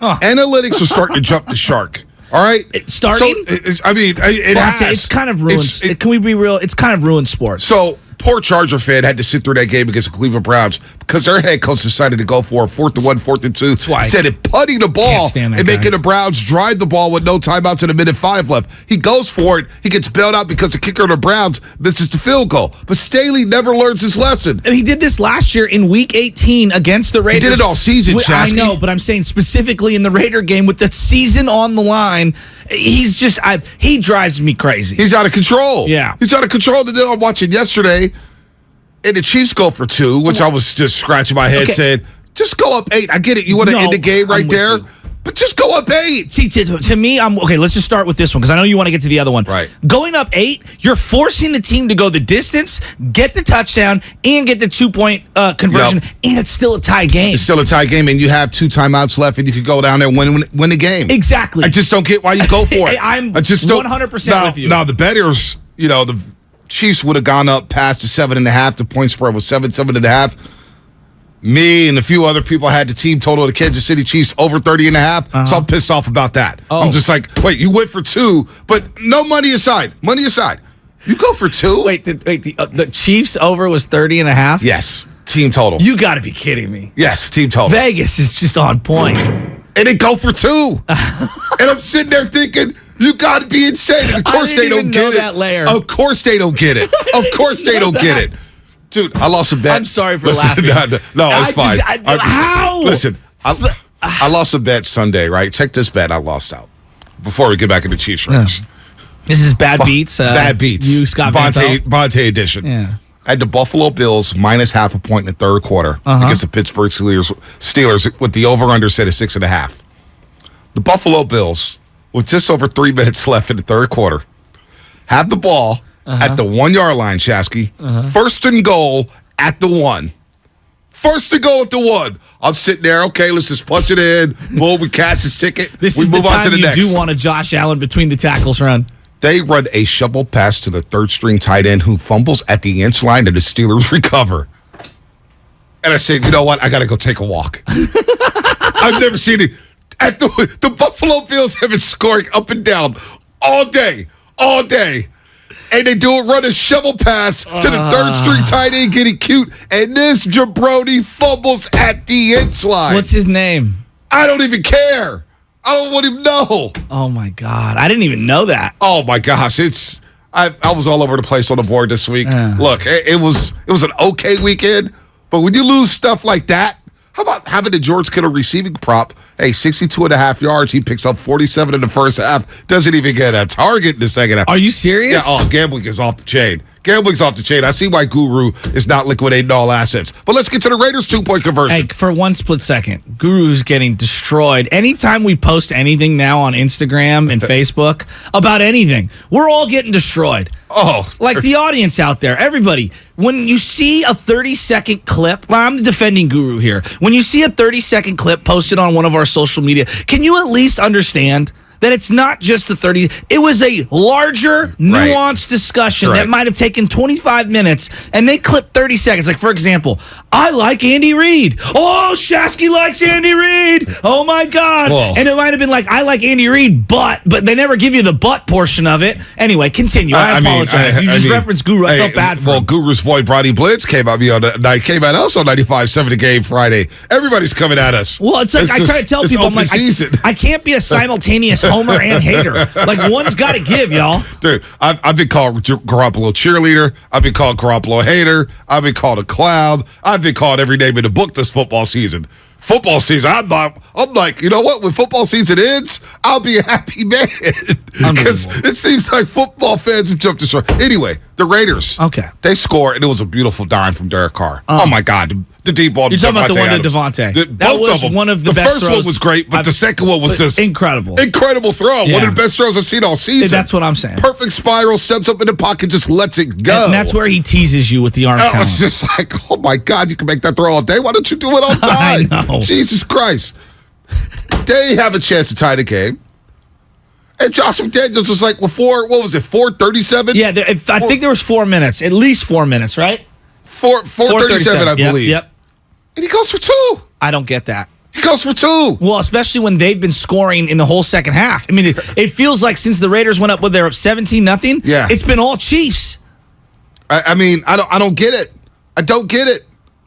Analytics are starting to jump the shark. All right? Starting? So, it has. It's kind of ruined. Can we be real? It's kind of ruined sports. So, poor Charger fan had to sit through that game against the Cleveland Browns because their head coach decided to go for a 4th and 1, 4th and 2. Instead of putting the ball and making the Browns drive the ball with no timeouts and 1:05 left. He goes for it. He gets bailed out because the kicker of the Browns misses the field goal. But Staley never learns his lesson. And he did this last year in Week 18 against the Raiders. He did it all season, Shasky. I know, but I'm saying specifically in the Raider game with the season on the line, he's just he drives me crazy. He's out of control. Yeah. He's out of control. And then I'm watching yesterday, and the Chiefs go for 2, which I was just scratching my head saying, just go up 8. I get it. You want to end the game right there, but just go up 8. See, to me, let's just start with this one because I know you want to get to the other one. Right. Going up 8, you're forcing the team to go the distance, get the touchdown, and get the 2-point conversion, and it's still a tie game. It's still a tie game, and you have 2 timeouts left, and you could go down there and win the game. Exactly. I just don't get why you go for it. I just 100% with you. Now, the bettors, the Chiefs would have gone up past the 7.5. The point spread was 7.5. Me and a few other people had the team total of the Kansas City Chiefs over 30.5. So I'm pissed off about that. I'm just like, wait, you went for 2, but no money aside. Money aside. You go for 2? Wait, the Chiefs over was 30.5? Yes, team total. You got to be kidding me. Yes, team total. Vegas is just on point. And they go for 2. And I'm sitting there thinking, you got to be insane. And of course they don't get it. That layer. Of course they don't get it. Of course they don't get it. Dude, I lost a bet. I'm sorry for laughing. No, it's fine. How? Listen, I lost a bet Sunday, right? Check this bet I lost out before we get back into Chiefs race. This is Bad Beats. Bad Beats. You, Scott Bonte edition. Yeah. I had the Buffalo Bills minus half a point in the third quarter against the Pittsburgh Steelers with the over-under set at 6.5. The Buffalo Bills, with just over 3 minutes left in the third quarter, have the ball at the 1-yard line, Shasky. First and goal at the 1. First and goal at the 1. I'm sitting there, okay, let's just punch it in. Boom, we cash this ticket. We move on to the next. You do want a Josh Allen between the tackles run. They run a shovel pass to the third-string tight end who fumbles at the inch line and the Steelers recover. And I said, you know what? I got to go take a walk. I've never seen it. The Buffalo Bills have been scoring up and down all day. And they run a shovel pass to the third-string tight end getting cute. And this jabroni fumbles at the inch line. What's his name? I don't even care. I don't want him to know. Oh, my God. I didn't even know that. Oh, my gosh. I was all over the place on the board this week. Look, it was an okay weekend, but when you lose stuff like that, how about having the George Kittle receiving prop? Hey, 62.5 yards. He picks up 47 in the first half. Doesn't even get a target in the second half. Are you serious? Yeah, gambling is off the chain. Gambling's off the chain. I see why Guru is not liquidating all assets. But let's get to the Raiders' 2-point conversion. Hey, for one split second, Guru's getting destroyed. Anytime we post anything now on Instagram and Facebook about anything, we're all getting destroyed. Oh. Like the audience out there, everybody, when you see a 30-second clip, I'm the defending Guru here. When you see a 30-second clip posted on one of our social media, can you at least understand that it's not just the 30. It was a larger, nuanced discussion that might have taken 25 minutes, and they clipped 30 seconds. Like, for example, I like Andy Reid. Oh, Shasky likes Andy Reid. Oh, my God. Whoa. And it might have been like, I like Andy Reid, but they never give you the but portion of it. Anyway, continue. I apologize. You just referenced Guru. I felt bad for him. Guru's boy, Brody Blitz, came at us on 95.7 The Game Friday. Everybody's coming at us. Well, it's like I try to tell people, I'm like, I can't be a simultaneous homer and hater. Like, one's got to give, y'all. Dude, I've been called Garoppolo cheerleader. I've been called Garoppolo hater. I've been called a clown. I've been called every name in the book this football season. Football season, I'm like, you know what? When football season ends, I'll be a happy man. Because it seems like football fans have jumped the shark. Anyway, the Raiders. Okay. They score, and it was a beautiful dime from Derek Carr. Oh my God. The deep ball. You're talking about the one to Devontae. That was one of the best throws. The first one was great, but the second one was just incredible. Incredible throw. Yeah. One of the best throws I've seen all season. That's what I'm saying. Perfect spiral, steps up in the pocket, just lets it go. And that's where he teases you with the arm talent. I was just like, oh my God, you can make that throw all day. Why don't you do it all time? I know. Jesus Christ. They have a chance to tie the game. And Josh McDaniels was like, 4:37? Yeah, I think there was 4 minutes. At least 4 minutes, right? 4:37, I believe. Yep. And he goes for 2. I don't get that. He goes for 2. Well, especially when they've been scoring in the whole second half. I mean, it feels like since the Raiders went up, they're up 17-0. Yeah. It's been all Chiefs. I mean, I don't get it. I don't get it.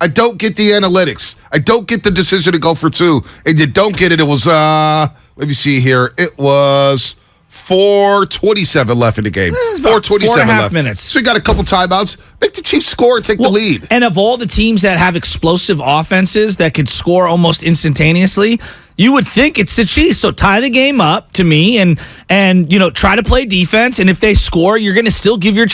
I don't get the analytics. I don't get the decision to go for 2. And you don't get it. It was, let me see here. It was 4:27 left in the game. 4:27 left. Minutes. So you got a couple timeouts. Make the Chiefs score and take the lead. And of all the teams that have explosive offenses that could score almost instantaneously, you would think it's the Chiefs. So tie the game up to me and try to play defense. And if they score, you're going to still give your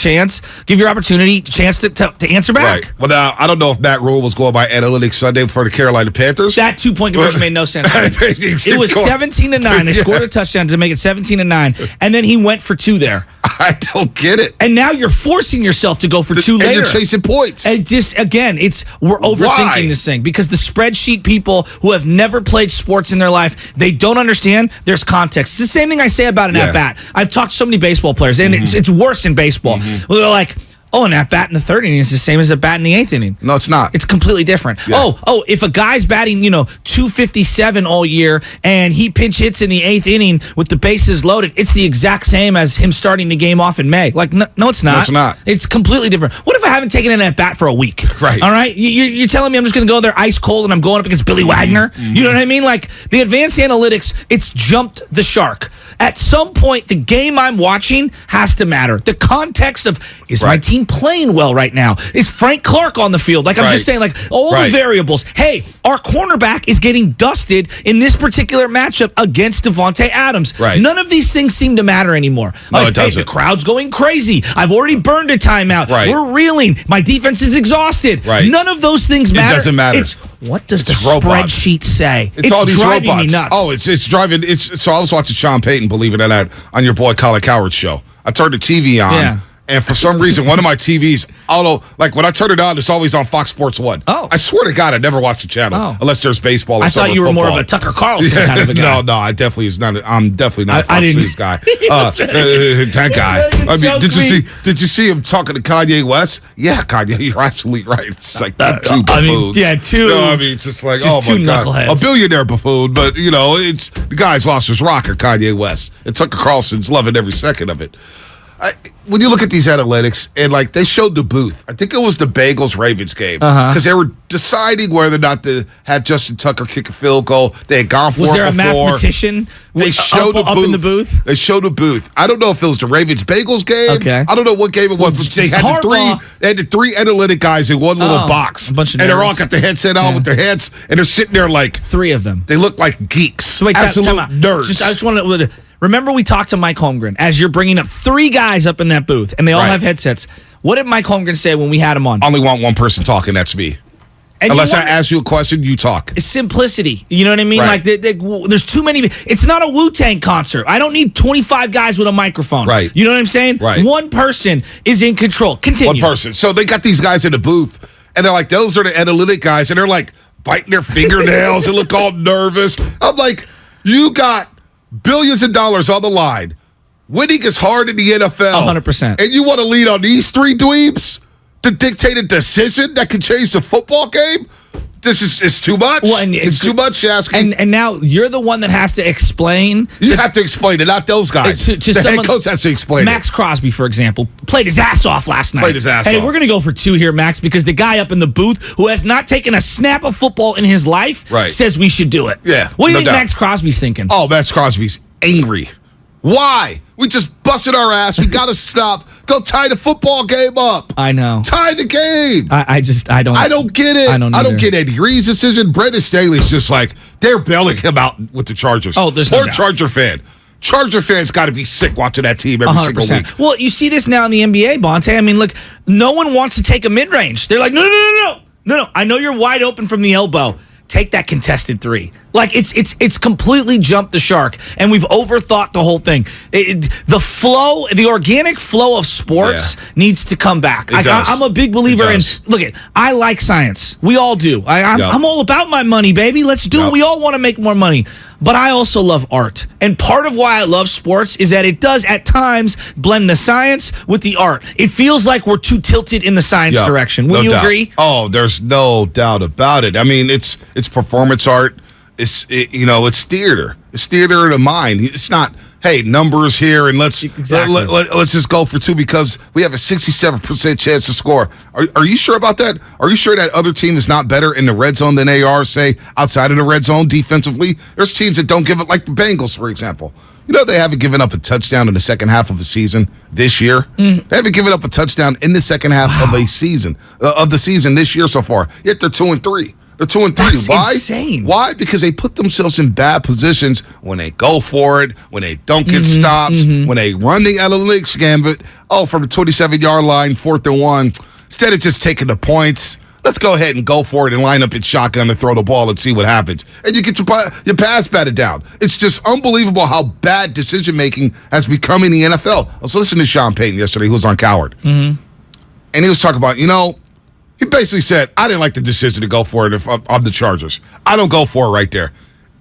opportunity chance to answer back. Right. Well, now, I don't know if Matt Rule was going by analytics Sunday for the Carolina Panthers. That 2-point conversion made no sense. It was 17-9. They scored a touchdown to make it 17-9. And then he went for 2 there. I don't get it. And now you're forcing yourself to go for 2 later. And you're chasing points. And just, again, we're overthinking this thing because the spreadsheet people who have never played sports in their life, they don't understand there's context. It's the same thing I say about an at-bat. I've talked to so many baseball players, and it's worse in baseball. Well, they're like, oh, an at-bat in the 3rd inning is the same as a bat in the 8th inning. No, it's not. It's completely different. Yeah. Oh, if a guy's batting, 257 all year and he pinch hits in the 8th inning with the bases loaded, it's the exact same as him starting the game off in May. Like, no, it's not. No, it's not. It's completely different. What if I haven't taken an at-bat for a week? Right. All right? You're telling me I'm just going to go there ice cold and I'm going up against Billy Wagner? You know what I mean? Like, the advanced analytics, it's jumped the shark. At some point, the game I'm watching has to matter. The context of, is my team playing well right now? Is Frank Clark on the field? Like, I'm just saying, like, all the variables. Hey, our cornerback is getting dusted in this particular matchup against Devontae Adams. Right. None of these things seem to matter anymore. No, it doesn't. Hey, the crowd's going crazy. I've already burned a timeout. Right. We're reeling. My defense is exhausted. Right. None of those things matter. It doesn't matter. It's what does the robots. spreadsheet say? It's all these driving robots. me nuts. Oh, it's driving. So I was watching Sean Payton, believe it or not, on your boy Colin Coward's show. I turned the TV on. Yeah. And for some reason, one of my TVs, like when I turn it on, it's always on Fox Sports 1. Oh. I swear to God, I never watch the channel unless there's baseball or I thought you were more of a Tucker Carlson kind of a guy. No, I definitely is not. I'm definitely not a I Fox didn't- News guy. That guy. I mean, did you see him talking to Kanye West? Yeah, Kanye, you're absolutely right. It's like two buffoons. two. No, I mean, it's just like, just oh my two God, knuckleheads. a billionaire buffoon. But it's the guy's lost his rocker, Kanye West, and Tucker Carlson's loving every second of it. When you look at these analytics, and like they showed the booth, I think it was the Bengals-Ravens game, because they were deciding whether or not to have Justin Tucker kick a field goal. They had gone for Was it there a before. mathematician They showed up in the booth? They showed the booth. I don't know if it was the Ravens-Bengals game. Okay. I don't know what game it was, but they had the three analytic guys in one little box. A bunch of and they're all nerds. got the headset on with their heads, and they're sitting there like 3 of them. they look like geeks. So wait, absolute time out. nerds. I just want to remember we talked to Mike Holmgren as you're bringing up 3 guys up in that booth, and they all have headsets. What did Mike Holmgren say when we had him on? Only want one person talking. That's me. And Unless I ask you a question, you talk. Simplicity. You know what I mean? Right. Like, there's too many. It's not a Wu-Tang concert. I don't need 25 guys with a microphone. Right. You know what I'm saying? Right. One person is in control. Continue. One person. So they got these guys in the booth, and they're like, those are the analytic guys, and they're like biting their fingernails and look all nervous. I'm like, you got billions of dollars on the line. Winning is hard in the NFL. 100%. And you want to lead on these 3 dweebs to dictate a decision that can change the football game? It's too much. Well, and it's too much, Shasky. And now you're the one that has to explain. You have to explain it, not those guys. To the someone, head coach has to explain Max it. Crosby, for example, played his ass off last night. Hey, we're going to go for 2 here, Max, because the guy up in the booth who has not taken a snap of football in his life says we should do it. Yeah, What do you think doubt. Max Crosby's thinking? Oh, Max Crosby's angry. Why? We just busted our ass. We got to stop. Go tie the football game up. I know. Tie the game. I don't. I don't get it. I don't get Eddie Reed's decision. Brendan Staley's just like, they're bailing him out with the Chargers. Oh, there's no Poor doubt. Charger fan. Charger fans got to be sick watching that team every single week. Well, you see this now in the NBA, Bonte. I mean, look, no one wants to take a mid-range. They're like, no. I know you're wide open from the elbow. Take that contested 3. Like it's completely jumped the shark, and we've overthought the whole thing. The flow, the organic flow of sports needs to come back. I'm a big believer in. Look, I like science. We all do. I'm all about my money, baby. Let's do it. We all want to make more money. But I also love art. And part of why I love sports is that it does at times blend the science with the art. It feels like we're too tilted in the science direction. Would you agree? Oh, there's no doubt about it. I mean, it's performance art. it's theater. It's theater of the mind. It's not, hey, numbers here and let's just go for 2 because we have a 67% chance to score. Are you sure about that? Are you sure that other team is not better in the red zone than they are, say, outside of the red zone defensively? There's teams that don't give it, like the Bengals, for example. They haven't given up a touchdown in the second half of a season this year. They haven't given up a touchdown in the second half of a season of the season this year so far. Yet they're 2-3. They're 2-3. That's Why? insane. Why? Because they put themselves in bad positions when they go for it, when they don't get stops, when they run the analytics gambit. Oh, from the 27-yard line, 4th and 1. Instead of just taking the points, let's go ahead and go for it and line up in shotgun and throw the ball and see what happens. And you get your pass batted down. It's just unbelievable how bad decision-making has become in the NFL. I was listening to Sean Payton yesterday, who was on Coward. And he was talking about, he basically said, I didn't like the decision to go for it of the Chargers. I don't go for it right there.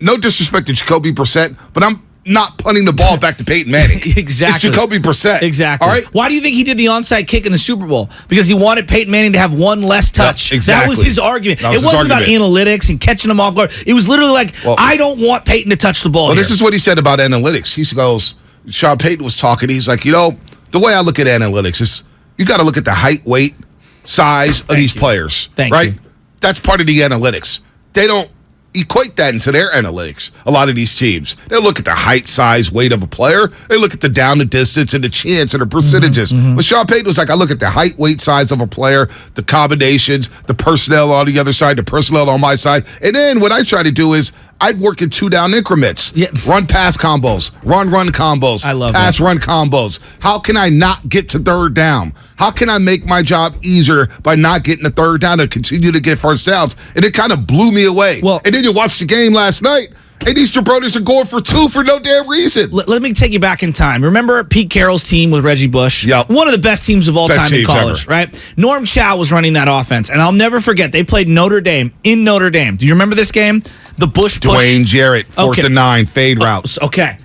No disrespect to Jacoby Brissett, but I'm not punting the ball back to Peyton Manning. Exactly. It's Jacoby Brissett. Exactly. All right? Why do you think he did the onside kick in the Super Bowl? Because he wanted Peyton Manning to have one less touch. Yep, exactly. That was his argument. It wasn't about analytics and catching him off guard. It was literally like, I don't want Peyton to touch the ball. Well, this is what he said about analytics. He goes, Sean Payton was talking. He's like, the way I look at analytics is you got to look at the height, weight, size of these players. Thank you. That's part of the analytics. They don't equate that into their analytics. A lot of these teams, they look at the height, size, weight of a player. They look at the down, the distance, and the chance and the percentages. But Sean Payton was like, I look at the height, weight, size of a player, the combinations, the personnel on the other side, the personnel on my side. And then what I try to do is I'd work in 2-down increments. Yeah. Run pass combos, run combos. I love pass that. run combos. How can I not get to 3rd down? How can I make my job easier by not getting the 3rd down and continue to get first downs? And it kind of blew me away. Well, and then you watch the game last night, and these jabronis are going for 2 for no damn reason. Let me take you back in time. Remember Pete Carroll's team with Reggie Bush? Yep. One of the best teams of all Best time in teams college, ever. right? Norm Chow was running that offense, and I'll never forget, they played Notre Dame in Notre Dame. Do you remember this game? The Bush push. Dwayne Jarrett, 4th and 9, fade routes. Okay.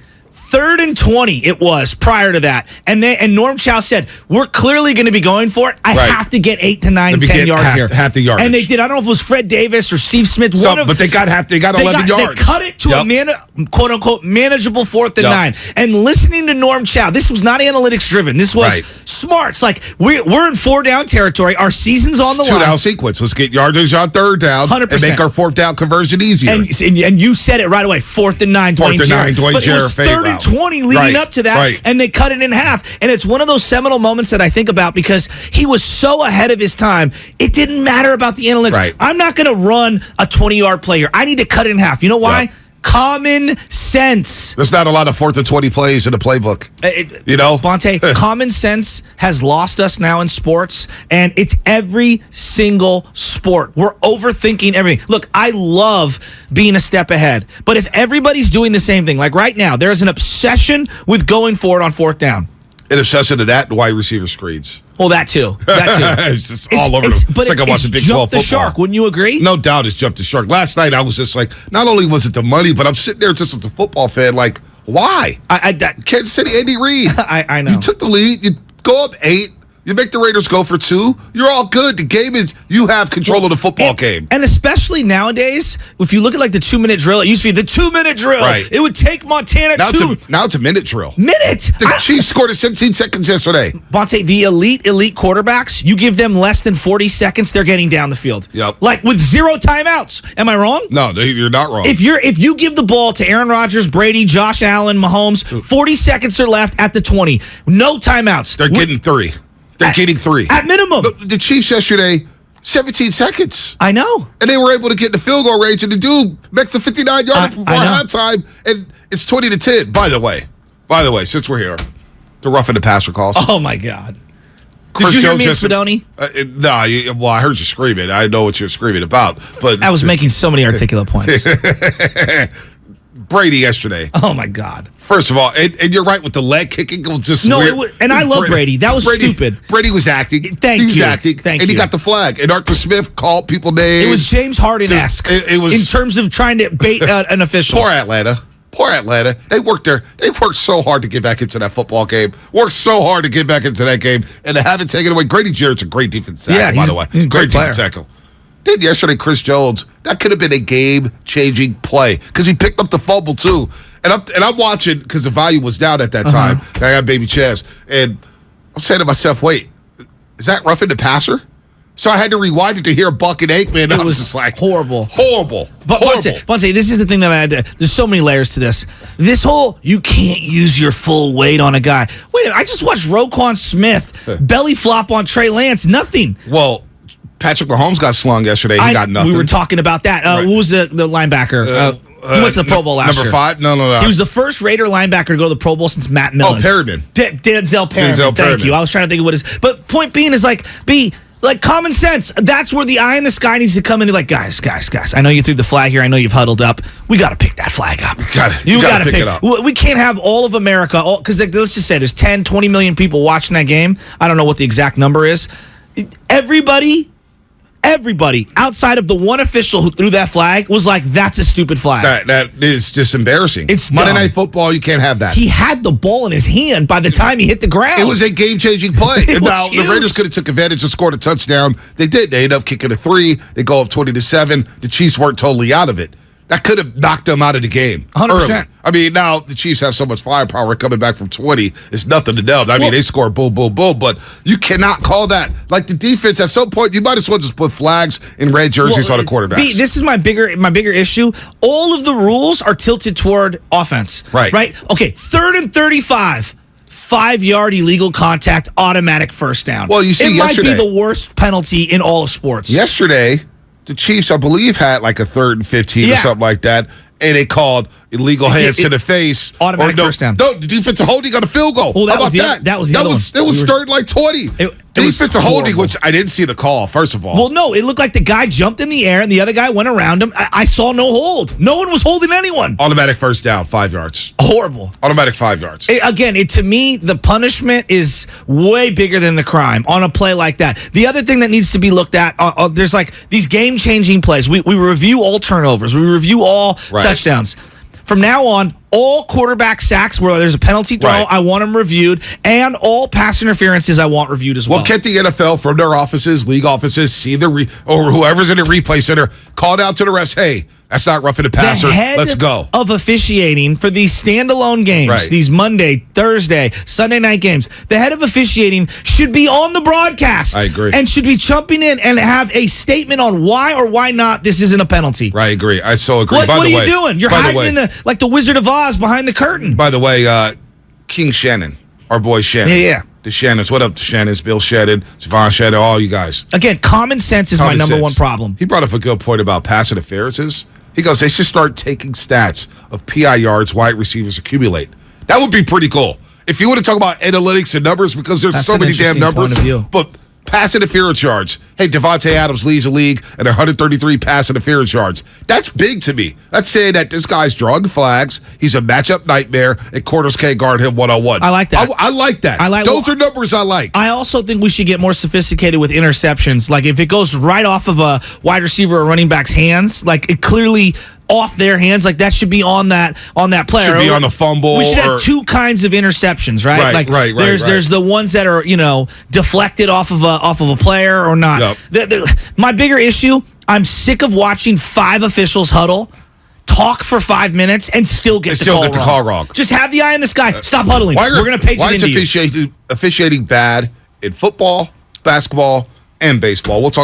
3rd and 20 it was prior to that. And Norm Chow said, we're clearly going to be going for it. I have to get 8 to 9, 10 yards here. Half the yardage. And they did. I don't know if it was Fred Davis or Steve Smith. But they got 11 yards. They cut it to a quote-unquote manageable 4th and 9. And listening to Norm Chow, this was not analytics driven. This was smarts. Like, we're in 4-down territory. Our season's on the line. 2-down sequence. Let's get yardage on 3rd down 100%. and make our 4th down conversion easier. And you said it right away. 4th and 9, Dwayne Jarrett. Dwayne Jarrett, fade route. 3rd and 20 leading up to that, and they cut it in half. And it's one of those seminal moments that I think about because he was so ahead of his time. It didn't matter about the analytics. Right. I'm not going to run a 20-yard play here. I need to cut it in half. You know why? Yep. Common sense. There's not a lot of 4th and 20 plays in the playbook. Bonte, common sense has lost us now in sports, and it's every single sport. We're overthinking everything. Look, I love being a step ahead, but if everybody's doing the same thing, like right now, there's an obsession with going for it on 4th down. An obsession to that, wide receiver screens. Well, that too. It's just all over. It's like I'm watching Big 12 football. The shark, wouldn't you agree? No doubt it's jumped the shark. Last night, I was just like, not only was it the money, but I'm sitting there just as a football fan, like, why? Kansas City, Andy Reid. I know. You took the lead. You go up 8. You make the Raiders go for 2. You're all good. The game is, you have control of the football game. And especially nowadays, if you look at like the 2-minute drill, it used to be the 2-minute drill. Right. It would take Montana now it's a minute drill. Minute. The Chiefs scored in 17 seconds yesterday. Bonte, the elite quarterbacks, you give them less than 40 seconds, they're getting down the field. Yep. Like with 0 timeouts. Am I wrong? No, you're not wrong. If you give the ball to Aaron Rodgers, Brady, Josh Allen, Mahomes, 40 seconds are left at the 20. No timeouts. They're getting 3. They're getting 3. At minimum. The Chiefs yesterday, 17 seconds. I know. And they were able to get in the field goal range, and the dude makes a 59-yarder before halftime, and it's 20-10. By the way, since we're here, the roughing the passer calls. Oh, my God. Chris Did you hear Jones me, Spadoni? No, I heard you screaming. I know what you're screaming about. But I was making so many articulate points. Brady yesterday. Oh, my God. First of all, and you're right with the leg kicking. It was just no, weird. And I love Brady. That was stupid. Brady was acting. He was acting. And he got the flag. And Arthur Smith called people names. It was James Harden-esque it was, in terms of trying to bait an official. Poor Atlanta. They worked so hard to get back into that football game. Worked so hard to get back into that game. And to have it taken away. Grady Jarrett's a great defense tackle, by the way. Great defense tackle. Then yesterday, Chris Jones, that could have been a game-changing play because he picked up the fumble too. And I'm watching because the value was down at that time. I got baby Chaz, and I'm saying to myself, "Wait, is that roughing the passer?" So I had to rewind it to hear Buck and Aikman. It was just like horrible. But Bonte, this is the thing that I had to. There's so many layers to this. This whole you can't use your full weight on a guy. Wait a minute, I just watched Roquan Smith belly flop on Trey Lance. Nothing. Well, Patrick Mahomes got slung yesterday. He got nothing. We were talking about that. Right. Who was the linebacker? He went to the Pro Bowl last year. Number 5? No. He was the first Raider linebacker to go to the Pro Bowl since Matt Millen. Oh, Perryman. Denzel Perryman. Thank you. I was trying to think of what his. But point being is like common sense. That's where the eye in the sky needs to come in. Like, guys. I know you threw the flag here. I know you've huddled up. We got to pick that flag up. You got to pick it up. We can't have all of America. Because let's just say there's 10, 20 million people watching that game. I don't know what the exact number is. Everybody outside of the one official who threw that flag was like, that's a stupid flag. That is just embarrassing. It's Monday dumb. Night Football, you can't have that. He had the ball in his hand by the time he hit the ground. It was a game-changing play. It Now, was huge. the Raiders could have took advantage and scored a touchdown. They did. They ended up kicking a 3. They go up 20-7. The Chiefs weren't totally out of it. That could have knocked them out of the game. 100%. Early. I mean, now the Chiefs have so much firepower coming back from 20. It's nothing to them. I mean, they score boom, boom, boom, but you cannot call that. Like the defense, at some point, you might as well just put flags and red jerseys on the quarterbacks. This is my bigger issue. All of the rules are tilted toward offense. Right. Okay, 3rd and 35. 5-yard illegal contact, automatic first down. Well, you see, it yesterday, might be the worst penalty in all of sports. Yesterday, the Chiefs, I believe, had like a 3rd and 15 or something like that, and they called illegal hands to the face. Automatic first down. No, the defensive holding got a field goal. Well, How about that? That was the other one. It was third like 20. Defensive holding, which I didn't see the call, first of all. Well, no, it looked like the guy jumped in the air and the other guy went around him. I saw no hold. No one was holding anyone. Automatic first down, 5 yards. Horrible. Automatic 5 yards. To me, the punishment is way bigger than the crime on a play like that. The other thing that needs to be looked at, there's like these game-changing plays. We review all turnovers. We review all touchdowns. From now on, all quarterback sacks where there's a penalty throw, I want them reviewed, and all pass interferences I want reviewed as well. Well, get the NFL from their offices, league offices, see or whoever's in the replay center, call out to the refs, hey, that's not roughing the passer. Let's go. Of officiating for these standalone games, these Monday, Thursday, Sunday night games, the head of officiating should be on the broadcast. I agree. And should be jumping in and have a statement on why or why not this isn't a penalty. Right, I agree. I so agree. What are you doing? You're hiding in like the Wizard of Oz behind the curtain. By the way, King Shannon, our boy Shannon. Yeah. The Shannons. What up, the Shannons? Bill Shannon, Javon Shannon, all you guys. Again, common sense is my number one problem. He brought up a good point about pass interferences. He goes, they should start taking stats of PI yards wide receivers accumulate. That would be pretty cool. If you want to talk about analytics and numbers, because there's so many damn numbers, but pass interference yards. Hey, Devontae Adams leads the league at 133 pass interference yards. That's big to me. That's saying that this guy's drawing flags. He's a matchup nightmare, and corners can't guard him one-on-one. I like that. I like that. Those are numbers I like. I also think we should get more sophisticated with interceptions. Like, if it goes right off of a wide receiver or running back's hands, like, it clearly off their hands, like that should be on that player. Should be on the fumble. We should have two kinds of interceptions, right? Right. There's the ones that are deflected off of a player or not. Yep. My bigger issue, I'm sick of watching 5 officials huddle, talk for 5 minutes, and still get the call wrong. Just have the eye in the sky. Stop huddling. We're going to page it into you. Why is officiating bad in football, basketball, and baseball? We'll talk.